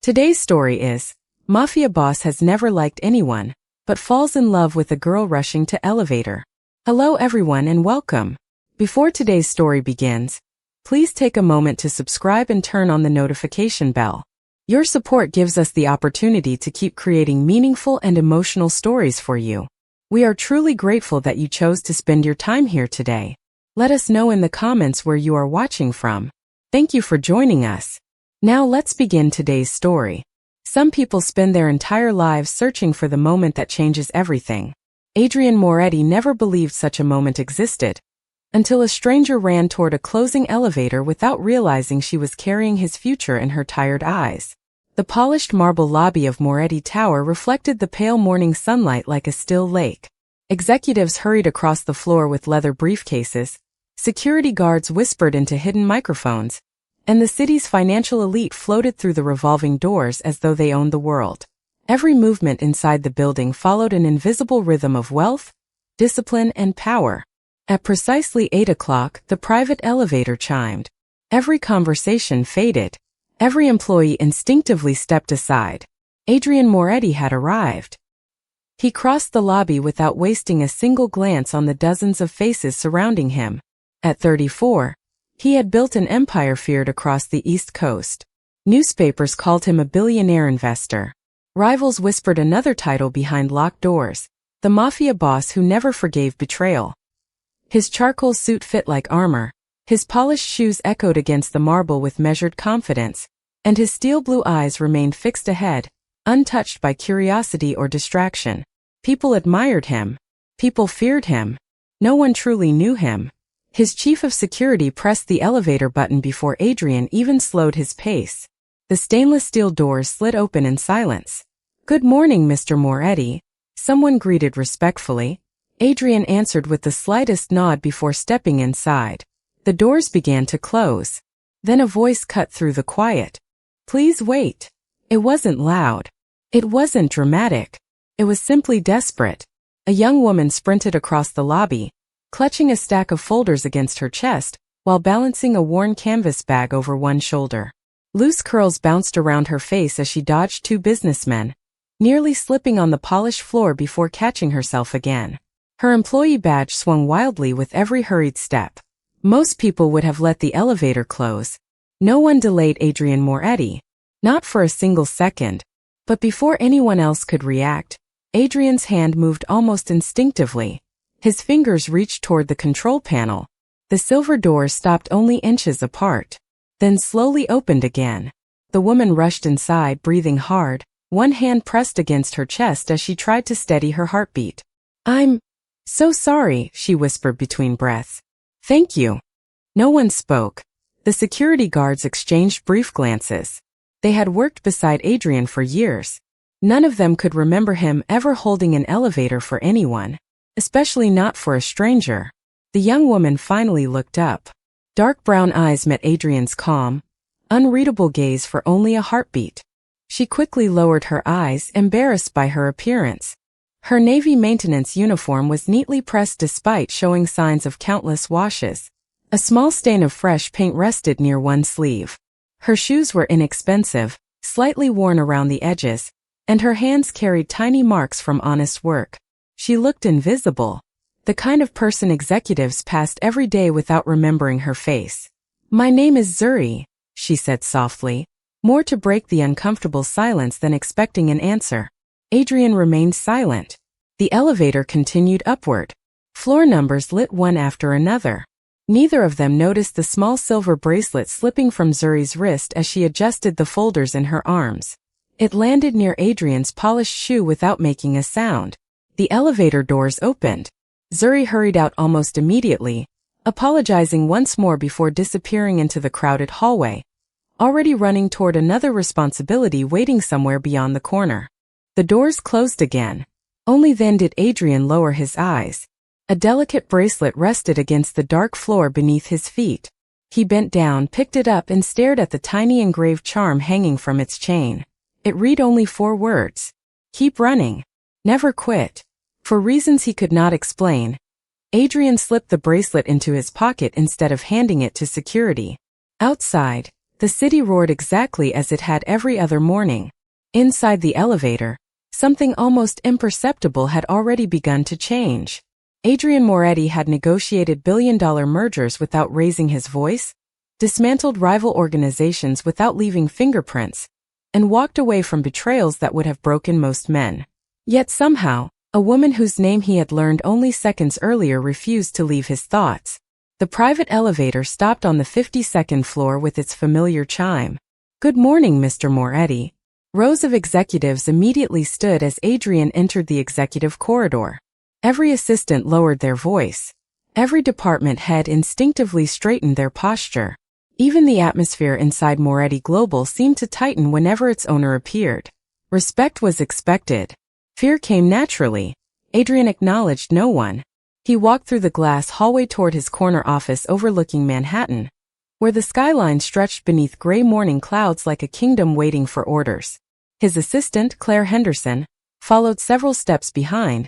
Today's story is, Mafia boss has never liked anyone, but falls in love with a girl rushing to elevator. Hello everyone and welcome. Before today's story begins, please take a moment to subscribe and turn on the notification bell. Your support gives us the opportunity to keep creating meaningful and emotional stories for you. We are truly grateful that you chose to spend your time here today. Let us know in the comments where you are watching from. Thank you for joining us. Now let's begin today's story. Some people spend their entire lives searching for the moment that changes everything. Adrian Moretti never believed such a moment existed, until a stranger ran toward a closing elevator without realizing she was carrying his future in her tired eyes. The polished marble lobby of Moretti Tower reflected the pale morning sunlight like a still lake. Executives hurried across the floor with leather briefcases, security guards whispered into hidden microphones, and the city's financial elite floated through the revolving doors as though they owned the world. Every movement inside the building followed an invisible rhythm of wealth, discipline, and power. At precisely 8 o'clock, the private elevator chimed. Every conversation faded. Every employee instinctively stepped aside. Adrian Moretti had arrived. He crossed the lobby without wasting a single glance on the dozens of faces surrounding him. At 34, he had built an empire feared across the East Coast. Newspapers called him a billionaire investor. Rivals whispered another title behind locked doors, the Mafia boss who never forgave betrayal. His charcoal suit fit like armor, his polished shoes echoed against the marble with measured confidence, and his steel blue eyes remained fixed ahead, untouched by curiosity or distraction. People admired him. People feared him. No one truly knew him. His chief of security pressed the elevator button before Adrian even slowed his pace. The stainless steel doors slid open in silence. "Good morning, Mr. Moretti," someone greeted respectfully. Adrian answered with the slightest nod before stepping inside. The doors began to close. Then a voice cut through the quiet. "Please wait." It wasn't loud. It wasn't dramatic. It was simply desperate. A young woman sprinted across the lobby, clutching a stack of folders against her chest, while balancing a worn canvas bag over one shoulder. Loose curls bounced around her face as she dodged two businessmen, nearly slipping on the polished floor before catching herself again. Her employee badge swung wildly with every hurried step. Most people would have let the elevator close. No one delayed Adrian Moretti. Not for a single second. But before anyone else could react, Adrian's hand moved almost instinctively. His fingers reached toward the control panel. The silver doors stopped only inches apart, then slowly opened again. The woman rushed inside, breathing hard, one hand pressed against her chest as she tried to steady her heartbeat. "I'm so sorry," she whispered between breaths. "Thank you." No one spoke. The security guards exchanged brief glances. They had worked beside Adrian for years. None of them could remember him ever holding an elevator for anyone, especially not for a stranger. The young woman finally looked up. Dark brown eyes met Adrian's calm, unreadable gaze for only a heartbeat. She quickly lowered her eyes, embarrassed by her appearance. Her navy maintenance uniform was neatly pressed despite showing signs of countless washes. A small stain of fresh paint rested near one sleeve. Her shoes were inexpensive, slightly worn around the edges, and her hands carried tiny marks from honest work. She looked invisible, the kind of person executives passed every day without remembering her face. "My name is Zuri," she said softly, more to break the uncomfortable silence than expecting an answer. Adrian remained silent. The elevator continued upward. Floor numbers lit one after another. Neither of them noticed the small silver bracelet slipping from Zuri's wrist as she adjusted the folders in her arms. It landed near Adrian's polished shoe without making a sound. The elevator doors opened. Zuri hurried out almost immediately, apologizing once more before disappearing into the crowded hallway, already running toward another responsibility waiting somewhere beyond the corner. The doors closed again. Only then did Adrian lower his eyes. A delicate bracelet rested against the dark floor beneath his feet. He bent down, picked it up, and stared at the tiny engraved charm hanging from its chain. It read only 4 words. "Keep running. Never quit." For reasons he could not explain, Adrian slipped the bracelet into his pocket instead of handing it to security. Outside, The city roared exactly as it had every other morning. Inside the elevator, something almost imperceptible had already begun to change. Adrian Moretti had negotiated billion-dollar mergers without raising his voice, dismantled rival organizations without leaving fingerprints, and walked away from betrayals that would have broken most men. Yet somehow, a woman whose name he had learned only seconds earlier refused to leave his thoughts. The private elevator stopped on the 52nd floor with its familiar chime. "Good morning, Mr. Moretti." Rows of executives immediately stood as Adrian entered the executive corridor. Every assistant lowered their voice. Every department head instinctively straightened their posture. Even the atmosphere inside Moretti Global seemed to tighten whenever its owner appeared. Respect was expected. Fear came naturally. Adrian acknowledged no one. He walked through the glass hallway toward his corner office overlooking Manhattan, where the skyline stretched beneath gray morning clouds like a kingdom waiting for orders. His assistant, Claire Henderson, followed several steps behind,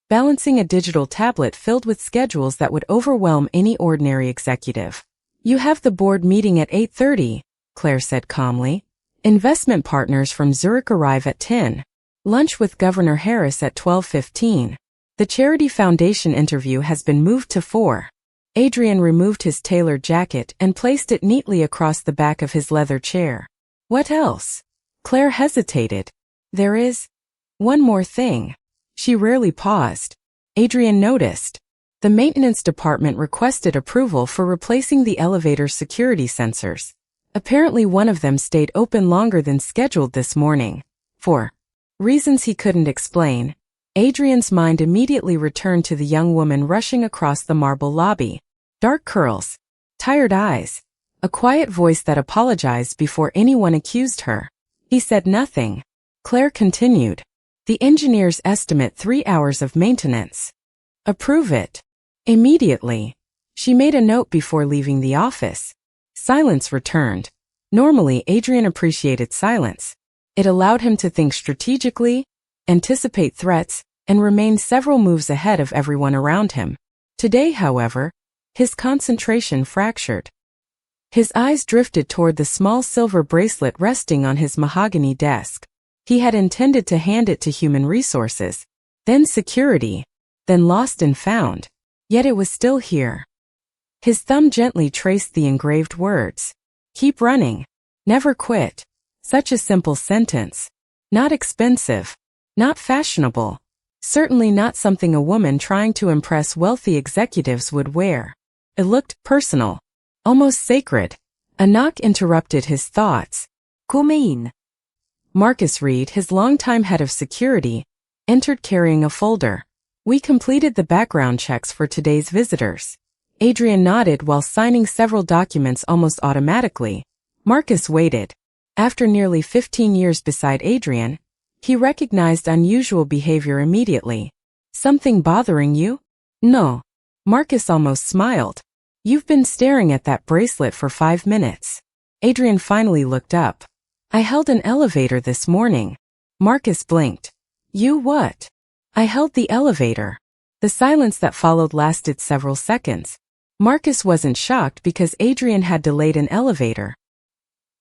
balancing a digital tablet filled with schedules that would overwhelm any ordinary executive. "You have the board meeting at 8:30, Claire said calmly. "Investment partners from Zurich arrive at 10. Lunch with Governor Harris at 12:15. The Charity Foundation interview has been moved to 4. Adrian removed his tailored jacket and placed it neatly across the back of his leather chair. "What else?" Claire hesitated. "There is one more thing." She rarely paused. Adrian noticed. The maintenance department requested approval for replacing the elevator's security sensors. Apparently one of them stayed open longer than scheduled this morning. For reasons he couldn't explain, Adrian's mind immediately returned to the young woman rushing across the marble lobby. Dark curls, tired eyes, a quiet voice that apologized before anyone accused her. He said nothing. Claire continued. "The engineers estimate 3 hours of maintenance. Approve it immediately." She made a note before leaving the office. Silence returned. Normally, Adrian appreciated silence. It allowed him to think strategically, anticipate threats, and remain several moves ahead of everyone around him. Today, however, his concentration fractured. His eyes drifted toward the small silver bracelet resting on his mahogany desk. He had intended to hand it to human resources, then security, then lost and found. Yet it was still here. His thumb gently traced the engraved words. "Keep running. Never quit." Such a simple sentence. Not expensive. Not fashionable. Certainly not something a woman trying to impress wealthy executives would wear. It looked personal. Almost sacred. A knock interrupted his thoughts. "Come in." Marcus Reed, his longtime head of security, entered carrying a folder. "We completed the background checks for today's visitors." Adrian nodded while signing several documents almost automatically. Marcus waited. After nearly 15 years beside Adrian, he recognized unusual behavior immediately. "Something bothering you?" "No." Marcus almost smiled. "You've been staring at that bracelet for 5 minutes." Adrian finally looked up. "I held an elevator this morning." Marcus blinked. "You what?" "I held the elevator." The silence that followed lasted several seconds. Marcus wasn't shocked because Adrian had delayed an elevator.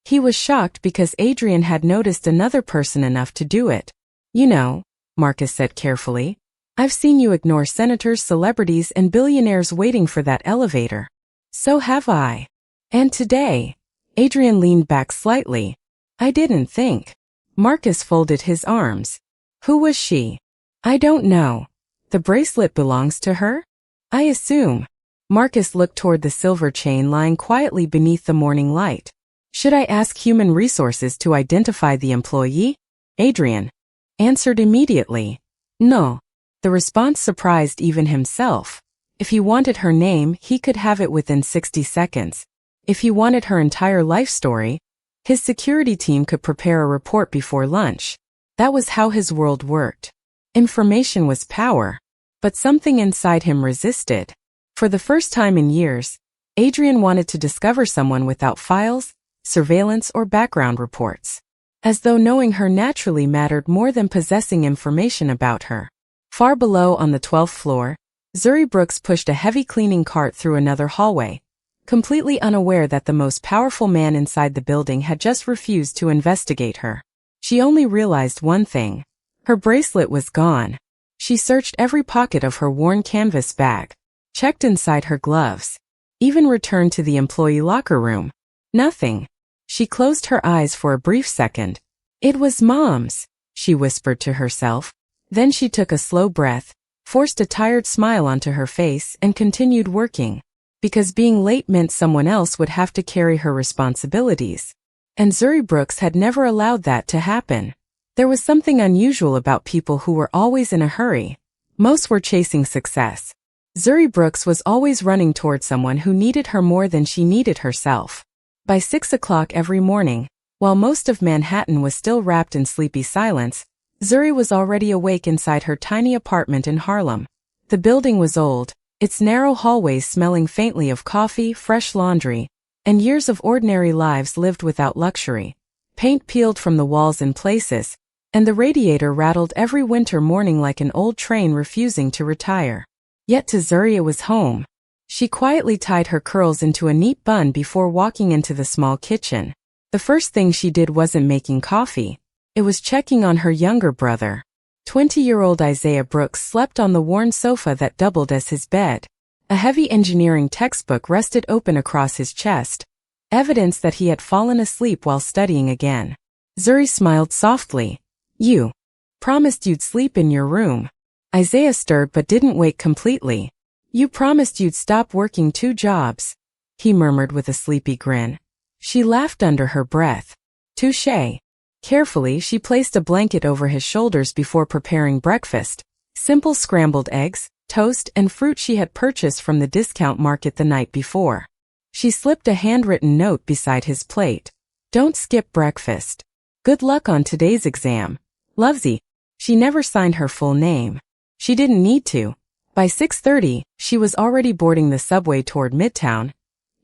He was shocked because Adrian had noticed another person enough to do it. "You know," Marcus said carefully, "I've seen you ignore senators, celebrities, and billionaires waiting for that elevator." "So have I." "And today." Adrian leaned back slightly. "I didn't think." Marcus folded his arms. "Who was she?" "I don't know." "The bracelet belongs to her?" "I assume." Marcus looked toward the silver chain lying quietly beneath the morning light. "Should I ask Human Resources to identify the employee?" Adrian answered immediately. "No." The response surprised even himself. If he wanted her name, he could have it within 60 seconds. If he wanted her entire life story, his security team could prepare a report before lunch. That was how his world worked. Information was power, but something inside him resisted. For the first time in years, Adrian wanted to discover someone without files, surveillance, or background reports. As though knowing her naturally mattered more than possessing information about her. Far below on the 12th floor, Zuri Brooks pushed a heavy cleaning cart through another hallway, completely unaware that the most powerful man inside the building had just refused to investigate her. She only realized one thing. Her bracelet was gone. She searched every pocket of her worn canvas bag, checked inside her gloves, even returned to the employee locker room. Nothing. She closed her eyes for a brief second. It was Mom's, she whispered to herself. Then she took a slow breath, forced a tired smile onto her face and continued working. Because being late meant someone else would have to carry her responsibilities. And Zuri Brooks had never allowed that to happen. There was something unusual about people who were always in a hurry. Most were chasing success. Zuri Brooks was always running toward someone who needed her more than she needed herself. By 6 o'clock every morning, while most of Manhattan was still wrapped in sleepy silence, Zuri was already awake inside her tiny apartment in Harlem. The building was old, its narrow hallways smelling faintly of coffee, fresh laundry, and years of ordinary lives lived without luxury. Paint peeled from the walls in places, and the radiator rattled every winter morning like an old train refusing to retire. Yet to Zuri it was home. She quietly tied her curls into a neat bun before walking into the small kitchen. The first thing she did wasn't making coffee. It was checking on her younger brother. 20-year-old Isaiah Brooks slept on the worn sofa that doubled as his bed. A heavy engineering textbook rested open across his chest, evidence that he had fallen asleep while studying again. Zuri smiled softly. You promised you'd sleep in your room. Isaiah stirred but didn't wake completely. You promised you'd stop working 2 jobs, he murmured with a sleepy grin. She laughed under her breath. Touché. Carefully, she placed a blanket over his shoulders before preparing breakfast. Simple scrambled eggs, toast, and fruit she had purchased from the discount market the night before. She slipped a handwritten note beside his plate. Don't skip breakfast. Good luck on today's exam. Lovesy. She never signed her full name. She didn't need to. By 6:30, she was already boarding the subway toward Midtown,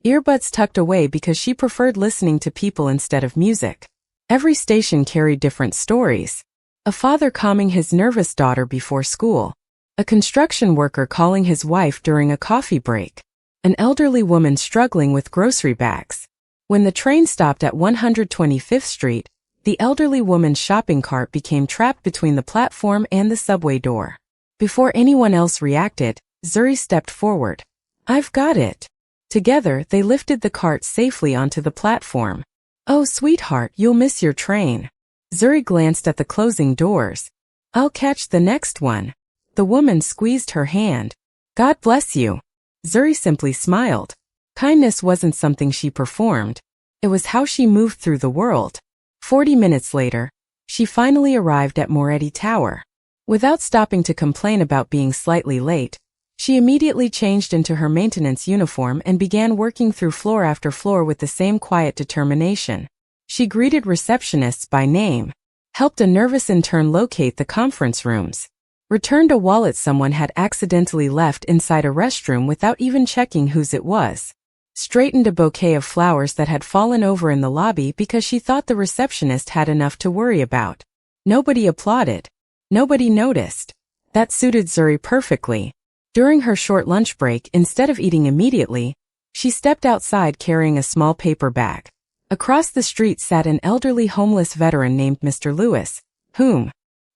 earbuds tucked away because she preferred listening to people instead of music. Every station carried different stories. A father calming his nervous daughter before school. A construction worker calling his wife during a coffee break. An elderly woman struggling with grocery bags. When the train stopped at 125th Street, the elderly woman's shopping cart became trapped between the platform and the subway door. Before anyone else reacted, Zuri stepped forward. I've got it. Together, they lifted the cart safely onto the platform. Oh, sweetheart, you'll miss your train. Zuri glanced at the closing doors. I'll catch the next one. The woman squeezed her hand. God bless you. Zuri simply smiled. Kindness wasn't something she performed. It was how she moved through the world. 40 minutes later, she finally arrived at Moretti Tower. Without stopping to complain about being slightly late, she immediately changed into her maintenance uniform and began working through floor after floor with the same quiet determination. She greeted receptionists by name, helped a nervous intern locate the conference rooms, returned a wallet someone had accidentally left inside a restroom without even checking whose it was, straightened a bouquet of flowers that had fallen over in the lobby because she thought the receptionist had enough to worry about. Nobody applauded. Nobody noticed. That suited Zuri perfectly. During her short lunch break, instead of eating immediately, she stepped outside carrying a small paper bag. Across the street sat an elderly homeless veteran named Mr. Lewis, whom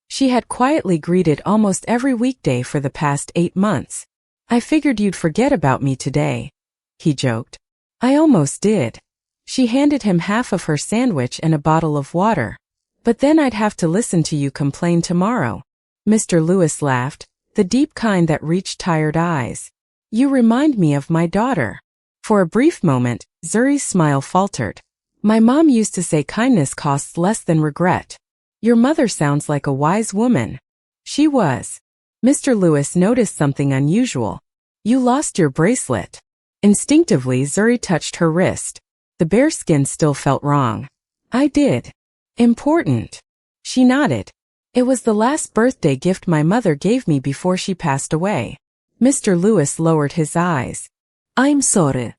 she had quietly greeted almost every weekday for the past 8 months. I figured you'd forget about me today, he joked. I almost did. She handed him half of her sandwich and a bottle of water. But then I'd have to listen to you complain tomorrow. Mr. Lewis laughed, the deep kind that reached tired eyes. You remind me of my daughter. For a brief moment, Zuri's smile faltered. My mom used to say kindness costs less than regret. Your mother sounds like a wise woman. She was. Mr. Lewis noticed something unusual. You lost your bracelet. Instinctively, Zuri touched her wrist. The bare skin still felt wrong. I did. Important. She nodded. It was the last birthday gift my mother gave me before she passed away. Mr. Lewis lowered his eyes. I'm sorry.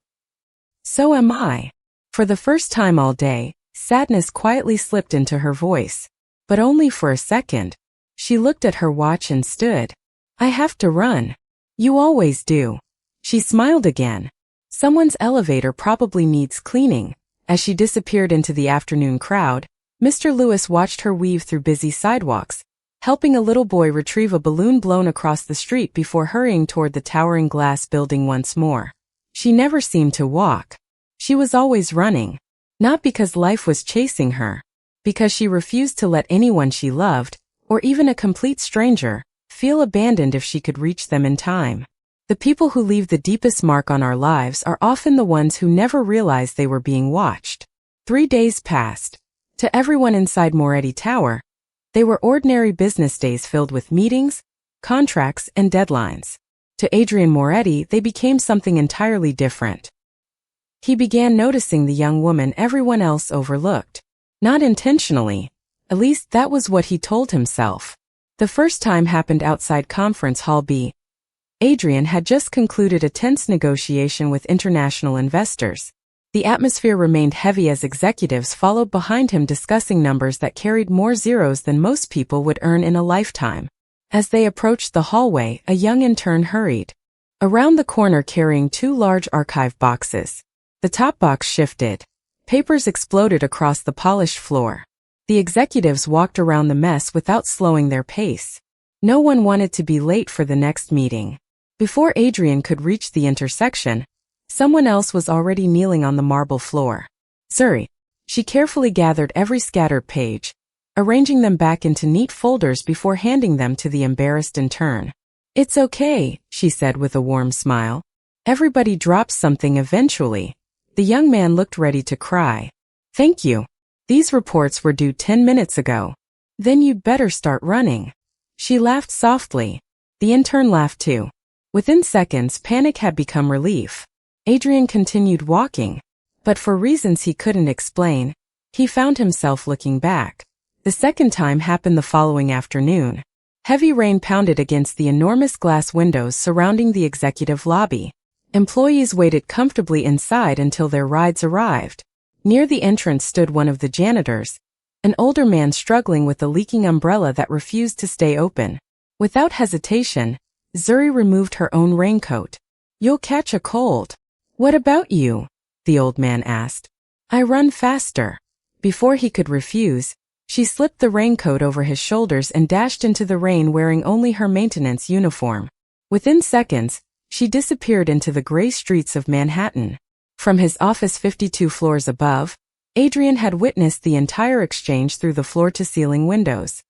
So am I. For the first time all day, sadness quietly slipped into her voice. But only for a second. She looked at her watch and stood. I have to run. You always do. She smiled again. Someone's elevator probably needs cleaning. As she disappeared into the afternoon crowd, Mr. Lewis watched her weave through busy sidewalks, helping a little boy retrieve a balloon blown across the street before hurrying toward the towering glass building once more. She never seemed to walk. She was always running. Not because life was chasing her. Because she refused to let anyone she loved, or even a complete stranger, feel abandoned if she could reach them in time. The people who leave the deepest mark on our lives are often the ones who never realized they were being watched. 3 days passed. To everyone inside Moretti Tower, they were ordinary business days filled with meetings, contracts, and deadlines. To Adrian Moretti, they became something entirely different. He began noticing the young woman everyone else overlooked. Not intentionally. At least that was what he told himself. The first time happened outside Conference Hall B. Adrian had just concluded a tense negotiation with international investors. The atmosphere remained heavy as executives followed behind him discussing numbers that carried more zeros than most people would earn in a lifetime. As they approached the hallway, a young intern hurried around the corner carrying 2 large archive boxes. The top box shifted. Papers exploded across the polished floor. The executives walked around the mess without slowing their pace. No one wanted to be late for the next meeting. Before Adrian could reach the intersection, someone else was already kneeling on the marble floor. Zuri. She carefully gathered every scattered page, arranging them back into neat folders before handing them to the embarrassed intern. "It's okay," she said with a warm smile. "Everybody drops something eventually." The young man looked ready to cry. "Thank you. These reports were due 10 minutes ago." "Then you'd better start running." She laughed softly. The intern laughed too. Within seconds, panic had become relief. Adrian continued walking, but for reasons he couldn't explain, he found himself looking back. The second time happened the following afternoon. Heavy rain pounded against the enormous glass windows surrounding the executive lobby. Employees waited comfortably inside until their rides arrived. Near the entrance stood one of the janitors, an older man struggling with a leaking umbrella that refused to stay open. Without hesitation, Zuri removed her own raincoat. "You'll catch a cold." "What about you?" the old man asked. "I run faster." Before he could refuse, she slipped the raincoat over his shoulders and dashed into the rain wearing only her maintenance uniform. Within seconds, she disappeared into the gray streets of Manhattan. From his office 52 floors above, Adrian had witnessed the entire exchange through the floor-to-ceiling windows.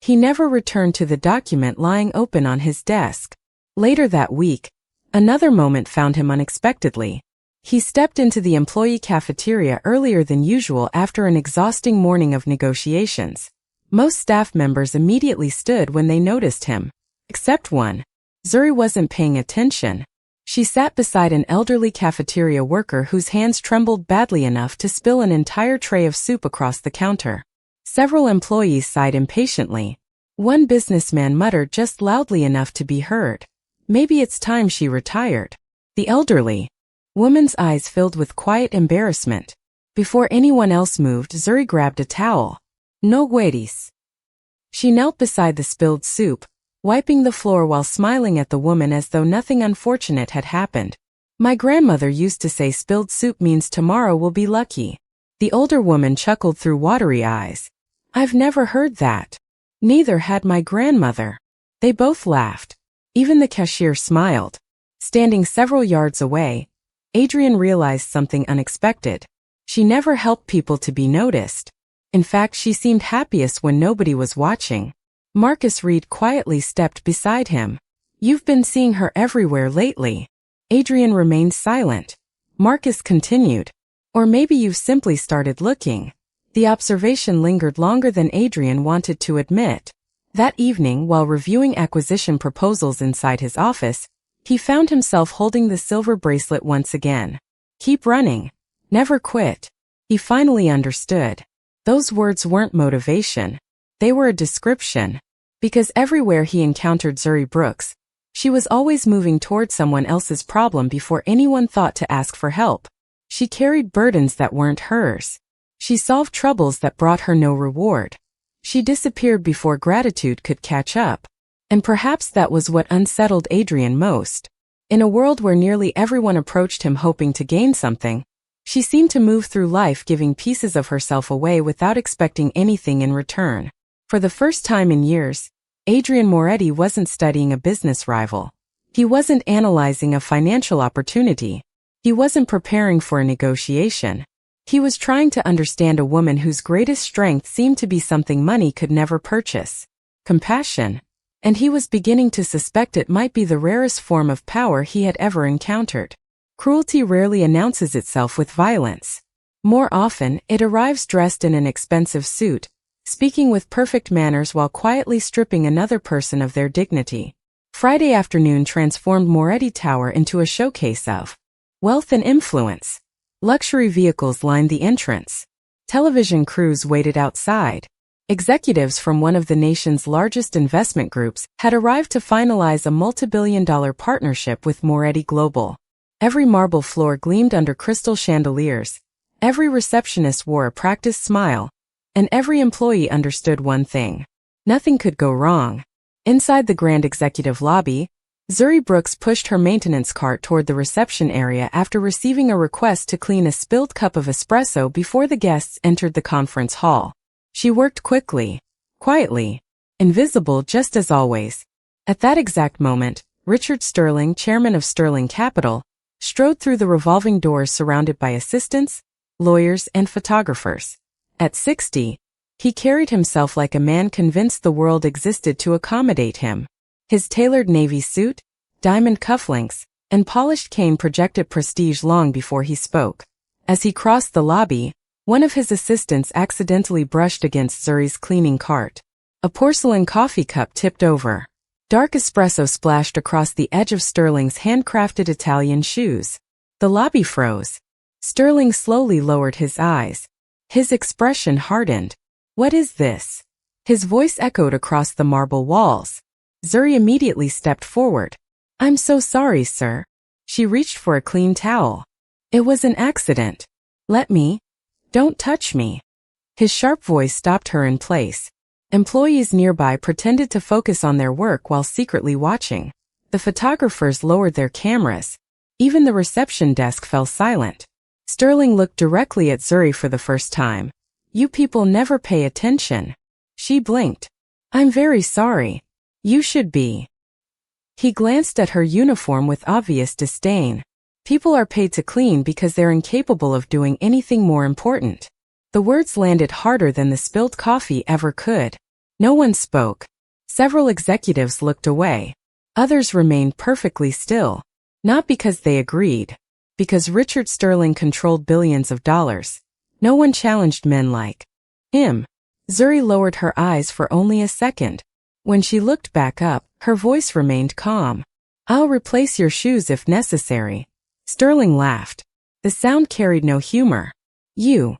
He never returned to the document lying open on his desk. Later that week, another moment found him unexpectedly. He stepped into the employee cafeteria earlier than usual after an exhausting morning of negotiations. Most staff members immediately stood when they noticed him. Except one. Zuri wasn't paying attention. She sat beside an elderly cafeteria worker whose hands trembled badly enough to spill an entire tray of soup across the counter. Several employees sighed impatiently. One businessman muttered just loudly enough to be heard. "Maybe it's time she retired." The elderly woman's eyes filled with quiet embarrassment. Before anyone else moved, Zuri grabbed a towel. "No worries." She knelt beside the spilled soup, wiping the floor while smiling at the woman as though nothing unfortunate had happened. "My grandmother used to say spilled soup means tomorrow will be lucky." The older woman chuckled through watery eyes. "I've never heard that." "Neither had my grandmother." They both laughed. Even the cashier smiled. Standing several yards away, Adrian realized something unexpected. She never helped people to be noticed. In fact, she seemed happiest when nobody was watching. Marcus Reed quietly stepped beside him. "You've been seeing her everywhere lately." Adrian remained silent. Marcus continued. "Or maybe you've simply started looking." The observation lingered longer than Adrian wanted to admit. That evening, while reviewing acquisition proposals inside his office, he found himself holding the silver bracelet once again. "Keep running. Never quit." He finally understood. Those words weren't motivation. They were a description. Because everywhere he encountered Zuri Brooks, she was always moving toward someone else's problem before anyone thought to ask for help. She carried burdens that weren't hers. She solved troubles that brought her no reward. She disappeared before gratitude could catch up. And perhaps that was what unsettled Adrian most. In a world where nearly everyone approached him hoping to gain something, she seemed to move through life giving pieces of herself away without expecting anything in return. For the first time in years, Adrian Moretti wasn't studying a business rival. He wasn't analyzing a financial opportunity. He wasn't preparing for a negotiation. He was trying to understand a woman whose greatest strength seemed to be something money could never purchase: compassion. And he was beginning to suspect it might be the rarest form of power he had ever encountered. Cruelty rarely announces itself with violence. More often, it arrives dressed in an expensive suit, speaking with perfect manners while quietly stripping another person of their dignity. Friday afternoon transformed Moretti Tower into a showcase of wealth and influence. Luxury vehicles lined the entrance. Television crews waited outside. Executives from one of the nation's largest investment groups had arrived to finalize a multi-billion-dollar partnership with Moretti Global. Every marble floor gleamed under crystal chandeliers. Every receptionist wore a practiced smile. And every employee understood one thing: nothing could go wrong. Inside the grand executive lobby, Zuri Brooks pushed her maintenance cart toward the reception area after receiving a request to clean a spilled cup of espresso before the guests entered the conference hall. She worked quickly, quietly, invisible just as always. At that exact moment, Richard Sterling, chairman of Sterling Capital, strode through the revolving doors surrounded by assistants, lawyers, and photographers. At 60, he carried himself like a man convinced the world existed to accommodate him. His tailored navy suit, diamond cufflinks, and polished cane projected prestige long before he spoke. As he crossed the lobby, one of his assistants accidentally brushed against Zuri's cleaning cart. A porcelain coffee cup tipped over. Dark espresso splashed across the edge of Sterling's handcrafted Italian shoes. The lobby froze. Sterling slowly lowered his eyes. His expression hardened. "What is this?" His voice echoed across the marble walls. Zuri immediately stepped forward. "I'm so sorry, sir." She reached for a clean towel. "It was an accident. Let me. Don't touch me." His sharp voice stopped her in place. Employees nearby pretended to focus on their work while secretly watching. The photographers lowered their cameras. Even the reception desk fell silent. Sterling looked directly at Zuri for the first time. "You people never pay attention." She blinked. "I'm very sorry. You should be." He glanced at her uniform with obvious disdain. People are paid to clean because they're incapable of doing anything more important. The words landed harder than the spilled coffee ever could. No one spoke. Several executives looked away. Others remained perfectly still. Not because they agreed. Because Richard Sterling controlled billions of dollars. No one challenged men like him. Zuri lowered her eyes for only a second. When she looked back up, her voice remained calm. "I'll replace your shoes if necessary." Sterling laughed. The sound carried no humor. "You."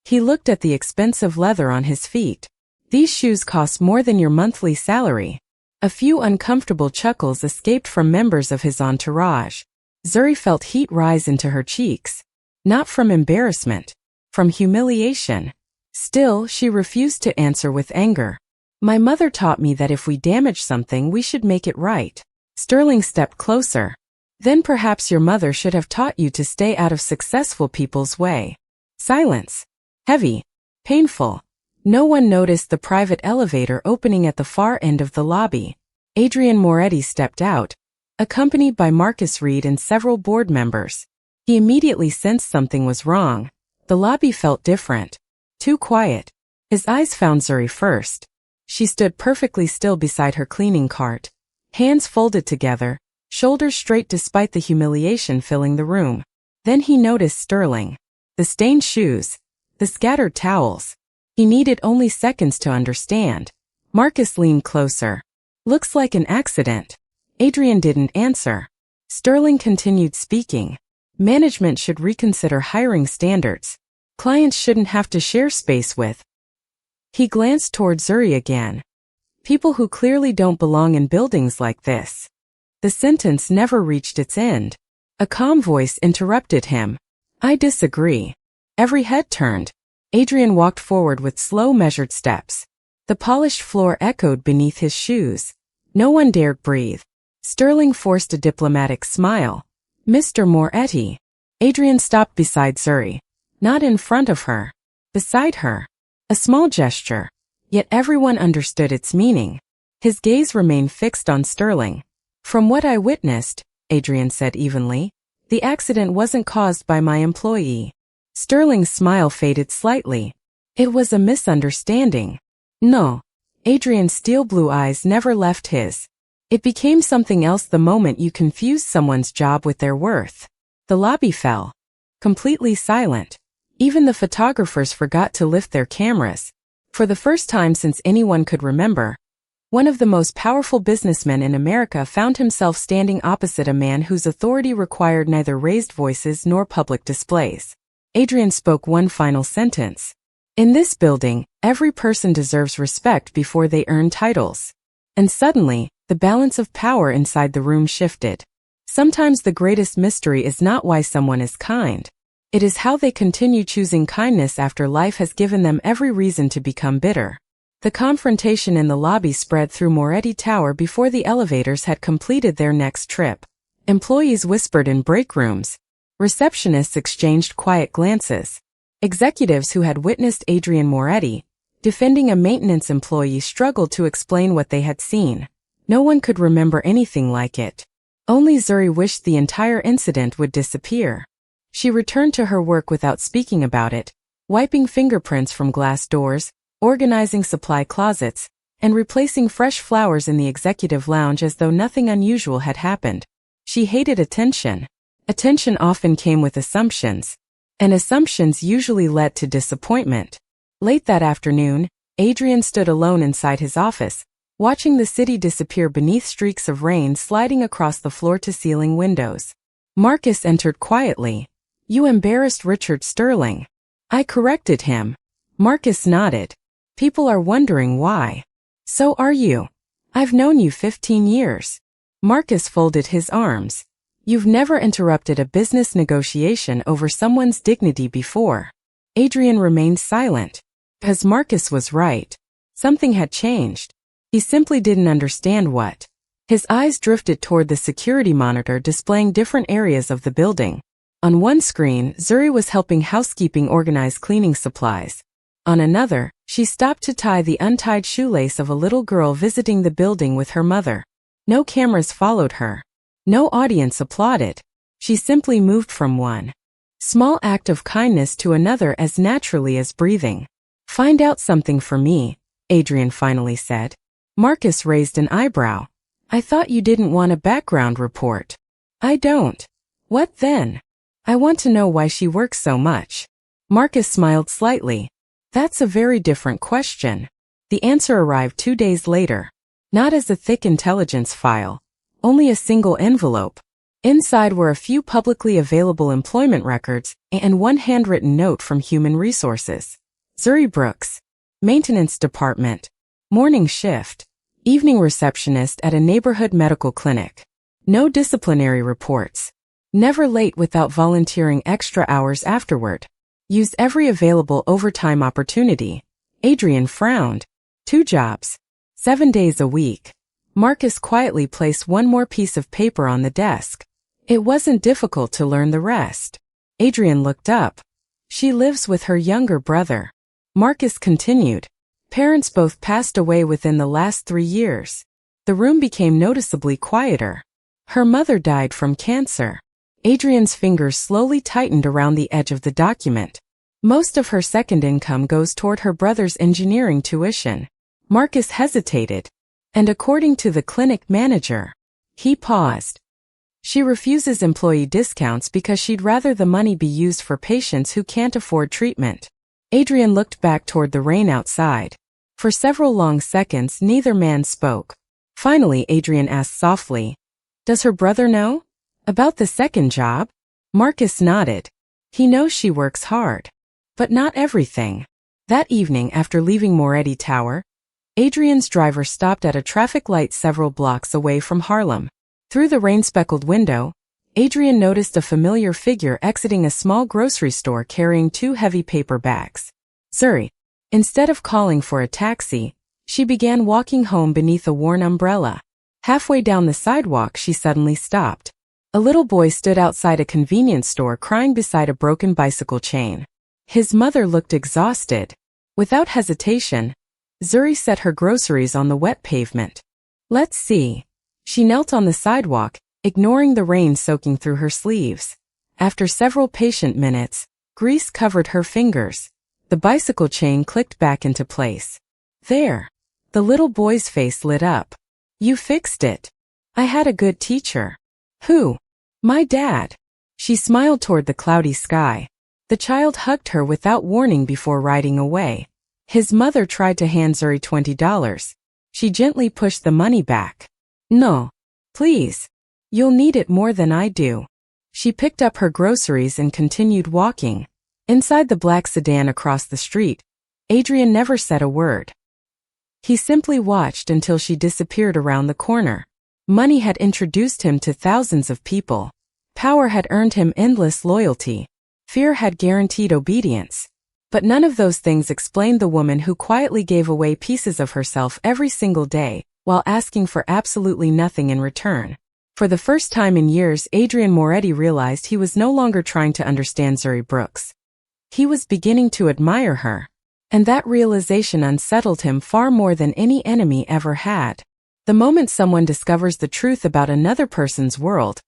He looked at the expensive leather on his feet. "These shoes cost more than your monthly salary." A few uncomfortable chuckles escaped from members of his entourage. Zuri felt heat rise into her cheeks. Not from embarrassment. From humiliation. Still, she refused to answer with anger. "My mother taught me that if we damage something we should make it right." Sterling stepped closer. "Then perhaps your mother should have taught you to stay out of successful people's way." Silence. Heavy. Painful. No one noticed the private elevator opening at the far end of the lobby. Adrian Moretti stepped out, accompanied by Marcus Reed and several board members. He immediately sensed something was wrong. The lobby felt different. Too quiet. His eyes found Zuri first. She stood perfectly still beside her cleaning cart. Hands folded together, shoulders straight despite the humiliation filling the room. Then he noticed Sterling. The stained shoes. The scattered towels. He needed only seconds to understand. Marcus leaned closer. "Looks like an accident." Adrian didn't answer. Sterling continued speaking. "Management should reconsider hiring standards. Clients shouldn't have to share space with." He glanced toward Zuri again. "People who clearly don't belong in buildings like this." The sentence never reached its end. A calm voice interrupted him. "I disagree." Every head turned. Adrian walked forward with slow, measured steps. The polished floor echoed beneath his shoes. No one dared breathe. Sterling forced a diplomatic smile. Mr. Moretti. Adrian stopped beside Zuri. Not in front of her. Beside her. A small gesture. Yet everyone understood its meaning. His gaze remained fixed on Sterling. From what I witnessed, Adrian said evenly, the accident wasn't caused by my employee. Sterling's smile faded slightly. It was a misunderstanding. No. Adrian's steel blue eyes never left his. It became something else the moment you confused someone's job with their worth. The lobby fell. Completely silent. Even the photographers forgot to lift their cameras. For the first time since anyone could remember, one of the most powerful businessmen in America found himself standing opposite a man whose authority required neither raised voices nor public displays. Adrian spoke one final sentence. In this building, every person deserves respect before they earn titles. And suddenly, the balance of power inside the room shifted. Sometimes the greatest mystery is not why someone is kind. It is how they continue choosing kindness after life has given them every reason to become bitter. The confrontation in the lobby spread through Moretti Tower before the elevators had completed their next trip. Employees whispered in break rooms. Receptionists exchanged quiet glances. Executives who had witnessed Adrian Moretti defending a maintenance employee struggled to explain what they had seen. No one could remember anything like it. Only Zuri wished the entire incident would disappear. She returned to her work without speaking about it, wiping fingerprints from glass doors, organizing supply closets, and replacing fresh flowers in the executive lounge as though nothing unusual had happened. She hated attention. Attention often came with assumptions, and assumptions usually led to disappointment. Late that afternoon, Adrian stood alone inside his office, watching the city disappear beneath streaks of rain sliding across the floor-to-ceiling windows. Marcus entered quietly. You embarrassed Richard Sterling. I corrected him. Marcus nodded. People are wondering why. So are you. I've known you 15 years. Marcus folded his arms. You've never interrupted a business negotiation over someone's dignity before. Adrian remained silent. As Marcus was right. Something had changed. He simply didn't understand what. His eyes drifted toward the security monitor displaying different areas of the building. On one screen, Zuri was helping housekeeping organize cleaning supplies. On another, she stopped to tie the untied shoelace of a little girl visiting the building with her mother. No cameras followed her. No audience applauded. She simply moved from one small act of kindness to another as naturally as breathing. Find out something for me, Adrian finally said. Marcus raised an eyebrow. I thought you didn't want a background report. I don't. What then? I want to know why she works so much. Marcus smiled slightly. That's a very different question. The answer arrived 2 days later. Not as a thick intelligence file. Only a single envelope. Inside were a few publicly available employment records and one handwritten note from Human Resources. Zuri Brooks. Maintenance Department. Morning shift. Evening receptionist at a neighborhood medical clinic. No disciplinary reports. Never late without volunteering extra hours afterward. Used every available overtime opportunity. Adrian frowned. 2 jobs. 7 days a week. Marcus quietly placed one more piece of paper on the desk. It wasn't difficult to learn the rest. Adrian looked up. She lives with her younger brother. Marcus continued. Parents both passed away within the last 3 years. The room became noticeably quieter. Her mother died from cancer. Adrian's fingers slowly tightened around the edge of the document. Most of her second income goes toward her brother's engineering tuition. Marcus hesitated. And according to the clinic manager, he paused. She refuses employee discounts because she'd rather the money be used for patients who can't afford treatment. Adrian looked back toward the rain outside. For several long seconds, neither man spoke. Finally, Adrian asked softly, Does her brother know? About the second job? Marcus nodded. He knows she works hard. But not everything. That evening, after leaving Moretti Tower, Adrian's driver stopped at a traffic light several blocks away from Harlem. Through the rain-speckled window, Adrian noticed a familiar figure exiting a small grocery store carrying 2 heavy paper bags. Zuri. Instead of calling for a taxi, she began walking home beneath a worn umbrella. Halfway down the sidewalk, she suddenly stopped. A little boy stood outside a convenience store crying beside a broken bicycle chain. His mother looked exhausted. Without hesitation, Zuri set her groceries on the wet pavement. Let's see. She knelt on the sidewalk, ignoring the rain soaking through her sleeves. After several patient minutes, grease covered her fingers. The bicycle chain clicked back into place. There. The little boy's face lit up. You fixed it. I had a good teacher. Who? My dad. She smiled toward the cloudy sky. The child hugged her without warning before riding away. His mother tried to hand Zuri $20. She gently pushed the money back. No. Please. You'll need it more than I do. She picked up her groceries and continued walking. Inside the black sedan across the street, Adrian never said a word. He simply watched until she disappeared around the corner. Money had introduced him to thousands of people. Power had earned him endless loyalty. Fear had guaranteed obedience. But none of those things explained the woman who quietly gave away pieces of herself every single day, while asking for absolutely nothing in return. For the first time in years, Adrian Moretti realized he was no longer trying to understand Zuri Brooks. He was beginning to admire her. And that realization unsettled him far more than any enemy ever had. The moment someone discovers the truth about another person's world,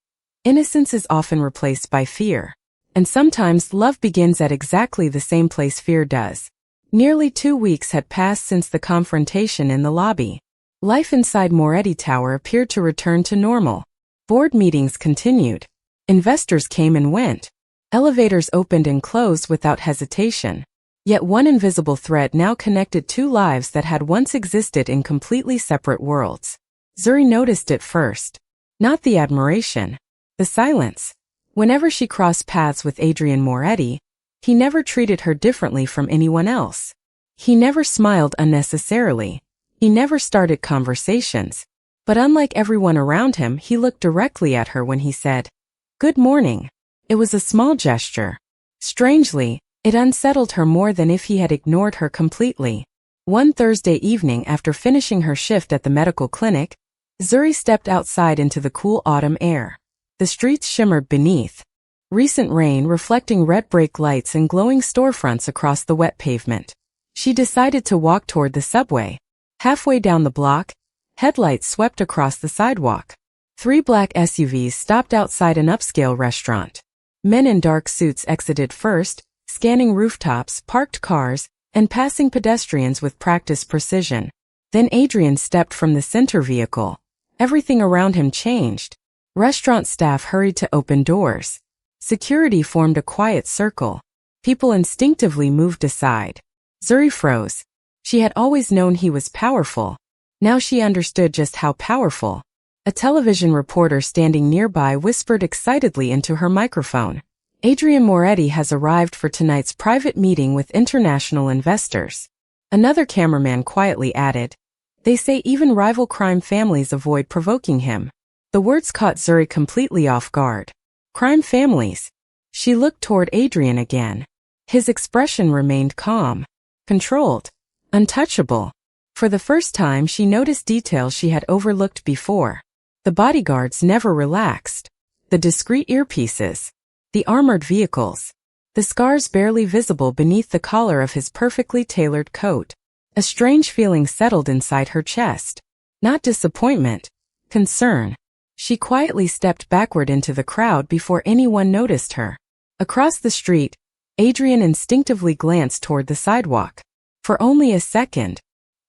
innocence is often replaced by fear. And sometimes love begins at exactly the same place fear does. Nearly 2 weeks had passed since the confrontation in the lobby. Life inside Moretti Tower appeared to return to normal. Board meetings continued. Investors came and went. Elevators opened and closed without hesitation. Yet one invisible thread now connected two lives that had once existed in completely separate worlds. Zuri noticed it first. Not the admiration. The silence. Whenever she crossed paths with Adrian Moretti, he never treated her differently from anyone else. He never smiled unnecessarily. He never started conversations. But unlike everyone around him, he looked directly at her when he said, "Good morning." It was a small gesture. Strangely, it unsettled her more than if he had ignored her completely. One Thursday evening after finishing her shift at the medical clinic, Zuri stepped outside into the cool autumn air. The streets shimmered beneath. Recent rain reflecting red brake lights and glowing storefronts across the wet pavement. She decided to walk toward the subway. Halfway down the block, headlights swept across the sidewalk. 3 black SUVs stopped outside an upscale restaurant. Men in dark suits exited first, scanning rooftops, parked cars, and passing pedestrians with practiced precision. Then Adrian stepped from the center vehicle. Everything around him changed. Restaurant staff hurried to open doors. Security formed a quiet circle. People instinctively moved aside. Zuri froze. She had always known he was powerful. Now she understood just how powerful. A television reporter standing nearby whispered excitedly into her microphone. Adrian Moretti has arrived for tonight's private meeting with international investors. Another cameraman quietly added, "They say even rival crime families avoid provoking him." The words caught Zuri completely off guard. Crime families. She looked toward Adrian again. His expression remained calm, controlled, untouchable. For the first time she noticed details she had overlooked before. The bodyguards never relaxed. The discreet earpieces. The armored vehicles. The scars barely visible beneath the collar of his perfectly tailored coat. A strange feeling settled inside her chest. Not disappointment. Concern. She quietly stepped backward into the crowd before anyone noticed her. Across the street, Adrian instinctively glanced toward the sidewalk. For only a second,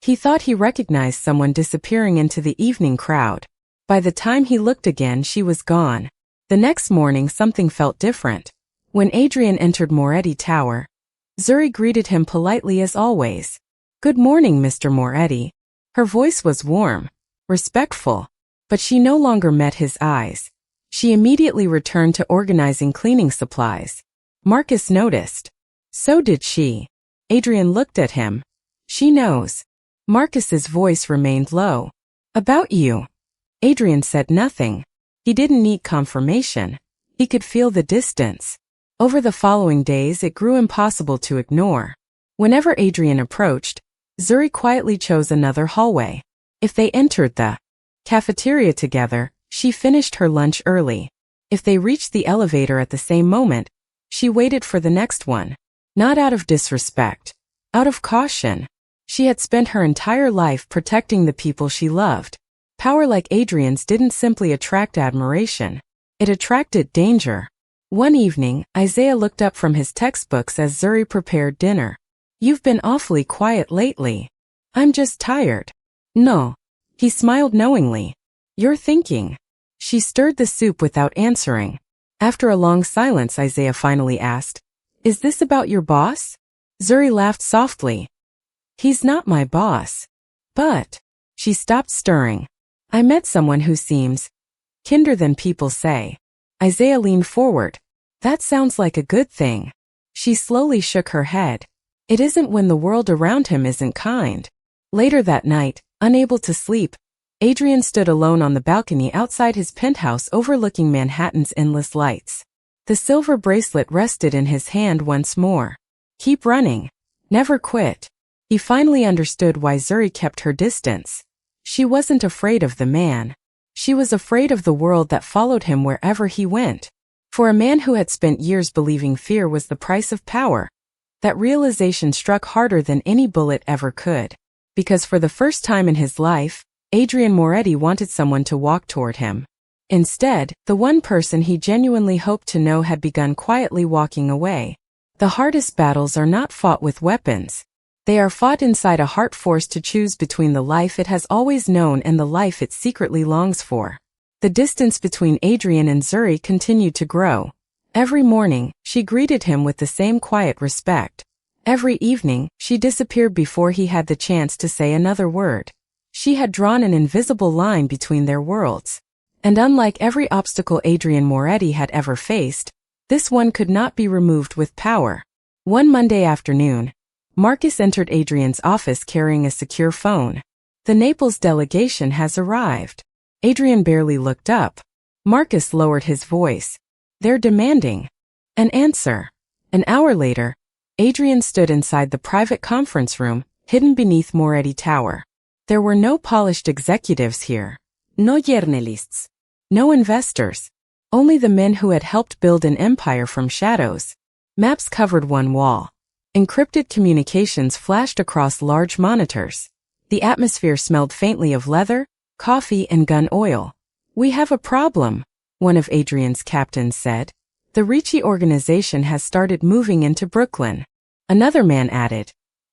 he thought he recognized someone disappearing into the evening crowd. By the time he looked again, she was gone. The next morning, something felt different. When Adrian entered Moretti Tower, Zuri greeted him politely as always. "Good morning, Mr. Moretti." Her voice was warm, respectful, but she no longer met his eyes. She immediately returned to organizing cleaning supplies. Marcus noticed. So did she. Adrian looked at him. "She knows." Marcus's voice remained low. "About you." Adrian said nothing. He didn't need confirmation. He could feel the distance. Over the following days, it grew impossible to ignore. Whenever Adrian approached, Zuri quietly chose another hallway. If they entered the Cafeteria together, she finished her lunch early. If they reached the elevator at the same moment, she waited for the next one. Not out of disrespect. Out of caution. She had spent her entire life protecting the people she loved. Power like Adrian's didn't simply attract admiration. It attracted danger. One evening, Isaiah looked up from his textbooks as Zuri prepared dinner. "You've been awfully quiet lately." "I'm just tired." "No." He smiled knowingly. "You're thinking." She stirred the soup without answering. After a long silence, Isaiah finally asked, "Is this about your boss?" Zuri laughed softly. "He's not my boss." "But..." She stopped stirring. "I met someone who seems kinder than people say." Isaiah leaned forward. "That sounds like a good thing." She slowly shook her head. "It isn't when the world around him isn't kind." Later that night, unable to sleep, Adrian stood alone on the balcony outside his penthouse overlooking Manhattan's endless lights. The silver bracelet rested in his hand once more. Keep running. Never quit. He finally understood why Zuri kept her distance. She wasn't afraid of the man. She was afraid of the world that followed him wherever he went. For a man who had spent years believing fear was the price of power, that realization struck harder than any bullet ever could. Because for the first time in his life, Adrian Moretti wanted someone to walk toward him. Instead, the one person he genuinely hoped to know had begun quietly walking away. The hardest battles are not fought with weapons. They are fought inside a heart forced to choose between the life it has always known and the life it secretly longs for. The distance between Adrian and Zuri continued to grow. Every morning, she greeted him with the same quiet respect. Every evening, she disappeared before he had the chance to say another word. She had drawn an invisible line between their worlds. And unlike every obstacle Adrian Moretti had ever faced, this one could not be removed with power. One Monday afternoon, Marcus entered Adrian's office carrying a secure phone. "The Naples delegation has arrived." Adrian barely looked up. Marcus lowered his voice. "They're demanding an answer." An hour later, Adrian stood inside the private conference room, hidden beneath Moretti Tower. There were no polished executives here. No journalists. No investors. Only the men who had helped build an empire from shadows. Maps covered one wall. Encrypted communications flashed across large monitors. The atmosphere smelled faintly of leather, coffee, and gun oil. "We have a problem," one of Adrian's captains said. "The Ricci organization has started moving into Brooklyn." Another man added,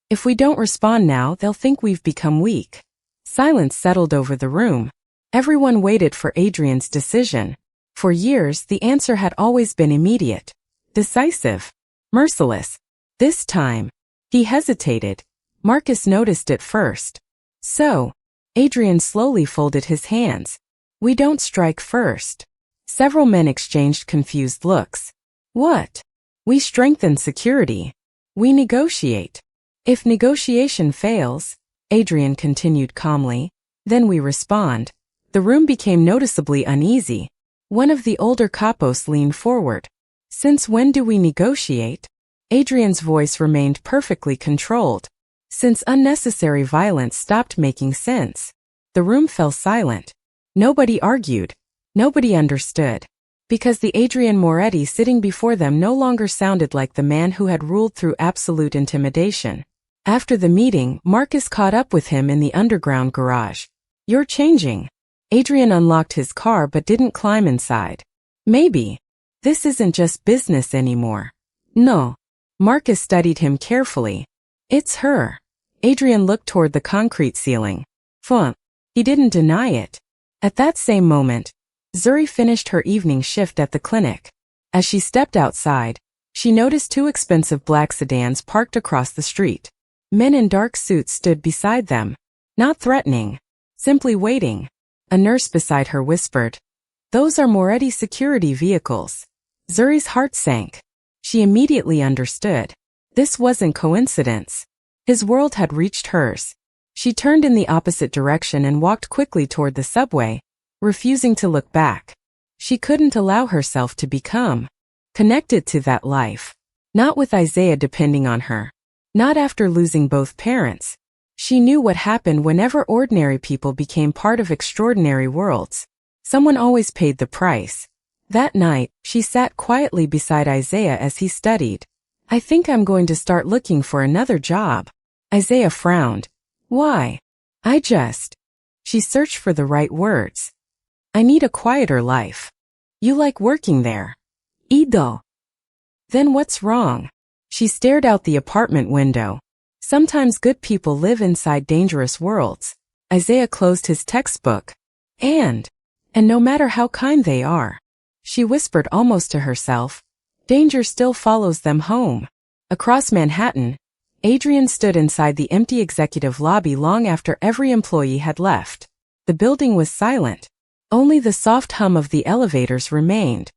"If we don't respond now, they'll think we've become weak." Silence settled over the room. Everyone waited for Adrian's decision. For years, the answer had always been immediate, decisive, merciless. This time, he hesitated. Marcus noticed it first. "So," Adrian slowly folded his hands. "We don't strike first." Several men exchanged confused looks. "What?" "We strengthen security. We negotiate. If negotiation fails," Adrian continued calmly, "then we respond." The room became noticeably uneasy. One of the older capos leaned forward. "Since when do we negotiate?" Adrian's voice remained perfectly controlled. "Since unnecessary violence stopped making sense." The room fell silent. Nobody argued. Nobody understood. Because the Adrian Moretti sitting before them no longer sounded like the man who had ruled through absolute intimidation. After the meeting, Marcus caught up with him in the underground garage. "You're changing." Adrian unlocked his car but didn't climb inside. "Maybe. This isn't just business anymore." "No." Marcus studied him carefully. "It's her." Adrian looked toward the concrete ceiling. "Fun." He didn't deny it. At that same moment, Zuri finished her evening shift at the clinic. As she stepped outside, she noticed two expensive black sedans parked across the street. Men in dark suits stood beside them. Not threatening. Simply waiting. A nurse beside her whispered, "Those are Moretti security vehicles." Zuri's heart sank. She immediately understood. This wasn't coincidence. His world had reached hers. She turned in the opposite direction and walked quickly toward the subway, refusing to look back. She couldn't allow herself to become connected to that life. Not with Isaiah depending on her. Not after losing both parents. She knew what happened whenever ordinary people became part of extraordinary worlds. Someone always paid the price. That night, she sat quietly beside Isaiah as he studied. I think I'm going to start looking for another job. Isaiah frowned. Why? She searched for the right words. I need a quieter life. You like working there? Ido. Then what's wrong? She stared out the apartment window. Sometimes good people live inside dangerous worlds. Isaiah closed his textbook. And no matter how kind they are, she whispered almost to herself, danger still follows them home. Across Manhattan, Adrian stood inside the empty executive lobby long after every employee had left. The building was silent. Only the soft hum of the elevators remained.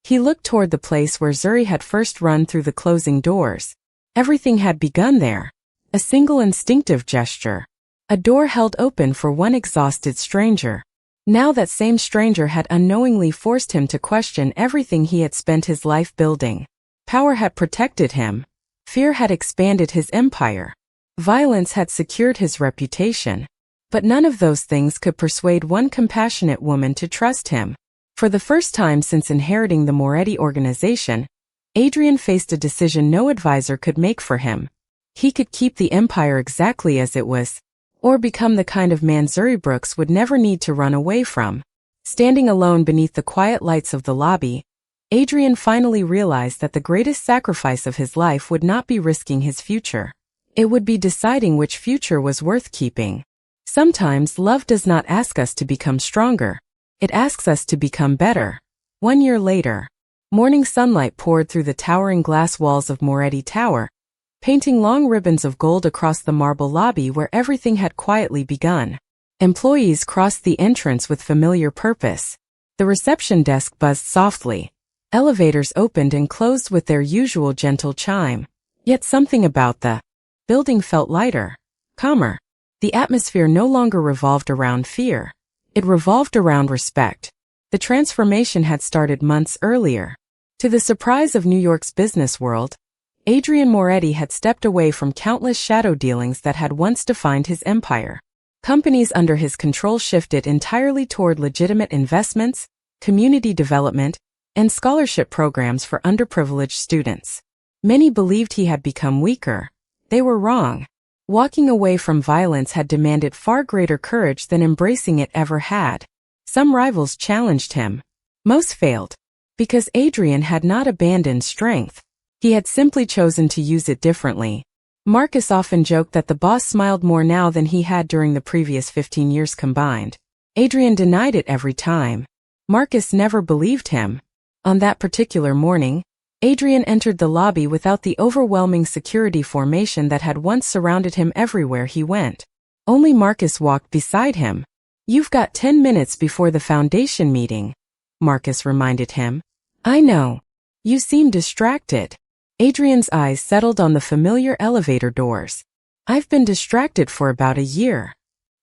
He looked toward the place where Zuri had first run through the closing doors. Everything had begun there. A single instinctive gesture. A door held open for one exhausted stranger. Now that same stranger had unknowingly forced him to question everything he had spent his life building. Power had protected him. Fear had expanded his empire. Violence had secured his reputation. But none of those things could persuade one compassionate woman to trust him. For the first time since inheriting the Moretti organization, Adrian faced a decision no advisor could make for him. He could keep the empire exactly as it was, or become the kind of man Zuri Brooks would never need to run away from. Standing alone beneath the quiet lights of the lobby, Adrian finally realized that the greatest sacrifice of his life would not be risking his future. It would be deciding which future was worth keeping. Sometimes love does not ask us to become stronger. It asks us to become better. 1 year later, morning sunlight poured through the towering glass walls of Moretti Tower, painting long ribbons of gold across the marble lobby where everything had quietly begun. Employees crossed the entrance with familiar purpose. The reception desk buzzed softly. Elevators opened and closed with their usual gentle chime. Yet something about the building felt lighter, calmer. The atmosphere no longer revolved around fear. It revolved around respect. The transformation had started months earlier. To the surprise of New York's business world, Adrian Moretti had stepped away from countless shadow dealings that had once defined his empire. Companies under his control shifted entirely toward legitimate investments, community development, and scholarship programs for underprivileged students. Many believed he had become weaker. They were wrong. Walking away from violence had demanded far greater courage than embracing it ever had. Some rivals challenged him. Most failed. Because Adrian had not abandoned strength. He had simply chosen to use it differently. Marcus often joked that the boss smiled more now than he had during the previous 15 years combined. Adrian denied it every time. Marcus never believed him. On that particular morning, Adrian entered the lobby without the overwhelming security formation that had once surrounded him everywhere he went. Only Marcus walked beside him. You've got 10 minutes before the foundation meeting, Marcus reminded him. I know. You seem distracted. Adrian's eyes settled on the familiar elevator doors. I've been distracted for about a year.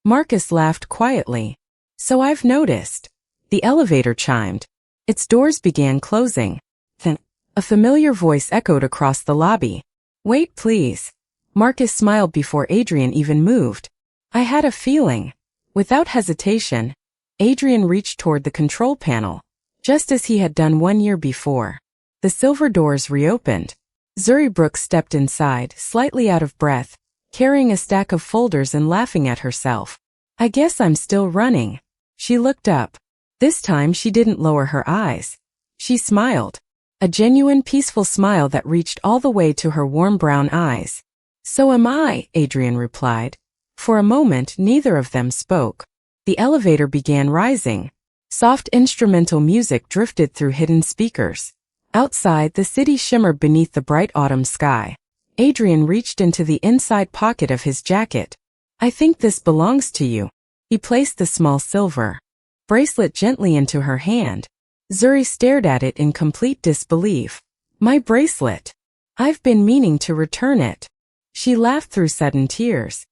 Marcus laughed quietly. So I've noticed. The elevator chimed. Its doors began closing. Then, a familiar voice echoed across the lobby. Wait, please. Marcus smiled before Adrian even moved. I had a feeling. Without hesitation, Adrian reached toward the control panel, just as he had done 1 year before. The silver doors reopened. Zuri Brooks stepped inside, slightly out of breath, carrying a stack of folders and laughing at herself. I guess I'm still running. She looked up. This time she didn't lower her eyes. She smiled. A genuine, peaceful smile that reached all the way to her warm brown eyes. So am I, Adrian replied. For a moment, neither of them spoke. The elevator began rising. Soft instrumental music drifted through hidden speakers. Outside, the city shimmered beneath the bright autumn sky. Adrian reached into the inside pocket of his jacket. I think this belongs to you. He placed the small silver bracelet gently into her hand. Zuri stared at it in complete disbelief. My bracelet. I've been meaning to return it. She laughed through sudden tears.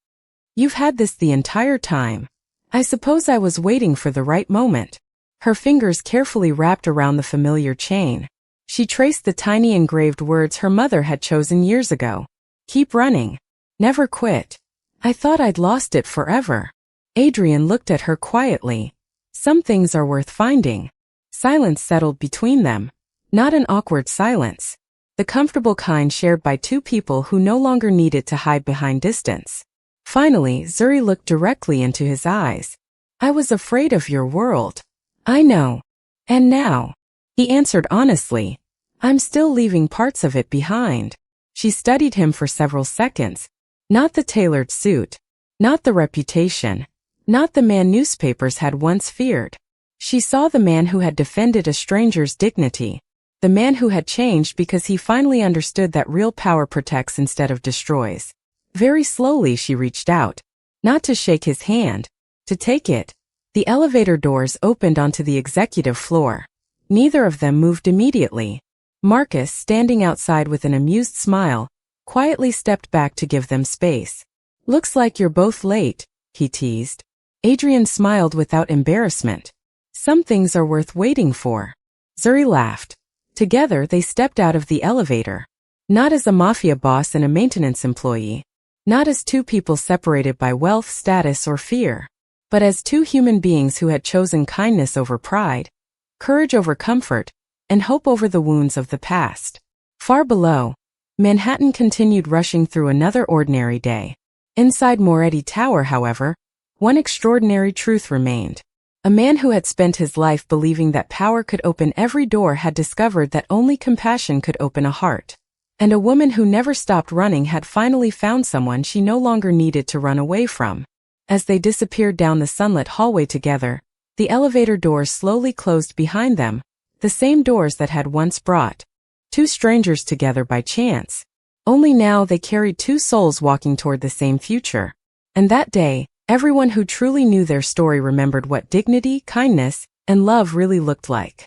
You've had this the entire time. I suppose I was waiting for the right moment. Her fingers carefully wrapped around the familiar chain. She traced the tiny engraved words her mother had chosen years ago. Keep running. Never quit. I thought I'd lost it forever. Adrian looked at her quietly. Some things are worth finding. Silence settled between them. Not an awkward silence. The comfortable kind shared by two people who no longer needed to hide behind distance. Finally, Zuri looked directly into his eyes. I was afraid of your world. I know. And now? He answered honestly. I'm still leaving parts of it behind. She studied him for several seconds. Not the tailored suit. Not the reputation. Not the man newspapers had once feared. She saw the man who had defended a stranger's dignity. The man who had changed because he finally understood that real power protects instead of destroys. Very slowly she reached out. Not to shake his hand. To take it. The elevator doors opened onto the executive floor. Neither of them moved immediately. Marcus, standing outside with an amused smile, quietly stepped back to give them space. Looks like you're both late, he teased. Adrian smiled without embarrassment. Some things are worth waiting for. Zuri laughed. Together they stepped out of the elevator. Not as a mafia boss and a maintenance employee. Not as two people separated by wealth, status, or fear. But as two human beings who had chosen kindness over pride, courage over comfort, and hope over the wounds of the past. Far below, Manhattan continued rushing through another ordinary day. Inside Moretti Tower, however, one extraordinary truth remained. A man who had spent his life believing that power could open every door had discovered that only compassion could open a heart. And a woman who never stopped running had finally found someone she no longer needed to run away from. As they disappeared down the sunlit hallway together, the elevator doors slowly closed behind them, the same doors that had once brought two strangers together by chance. Only now they carried two souls walking toward the same future. And that day, everyone who truly knew their story remembered what dignity, kindness, and love really looked like.